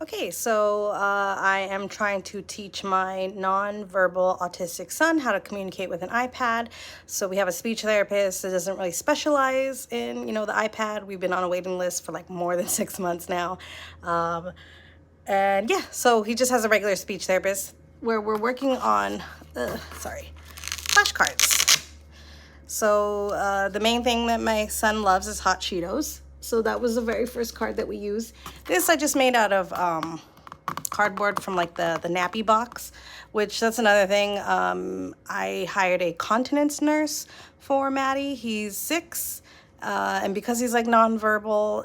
Okay, so I am trying to teach my nonverbal autistic son how to communicate with an iPad. So we have a speech therapist that doesn't really specialize in, the iPad. We've been on a waiting list for like more than 6 months now. And yeah, so he just has a regular speech therapist where we're working on, flashcards. So the main thing that my son loves is hot Cheetos. So that was the very first card that we used. This I just made out of cardboard from like the nappy box, which that's another thing. I hired a continence nurse for Maddie. He's 6, and because he's like nonverbal,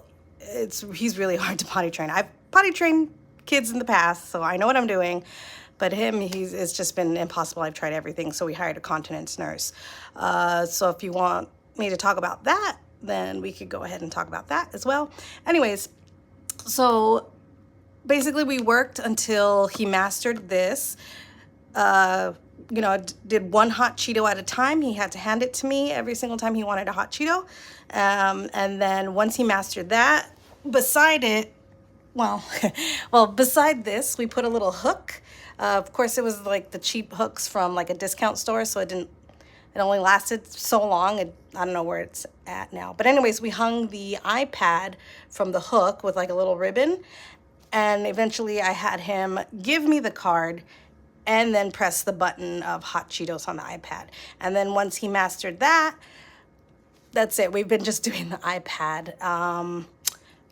he's really hard to potty train. I've potty trained kids in the past, so I know what I'm doing. But it's just been impossible. I've tried everything, so we hired a continence nurse. So if you want me to talk about that, then we could go ahead and talk about that as well. Anyways, so basically we worked until he mastered this. Did one hot Cheeto at a time. He had to hand it to me every single time he wanted a hot Cheeto. And then once he mastered that, beside it, beside this, we put a little hook. Of course, it was like the cheap hooks from like a discount store, so it only lasted so long. I don't know where it's at now. But anyways, we hung the iPad from the hook with like a little ribbon. And eventually I had him give me the card and then press the button of hot Cheetos on the iPad. And then once he mastered that, that's it. We've been just doing the iPad.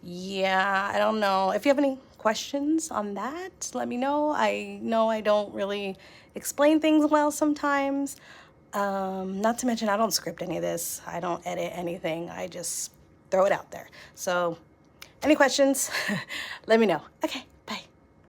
Yeah, I don't know. If you have any questions on that, let me know. I know I don't really explain things well sometimes. Not to mention, I don't script any of this. I don't edit anything. I just throw it out there. So any questions, let me know. Okay.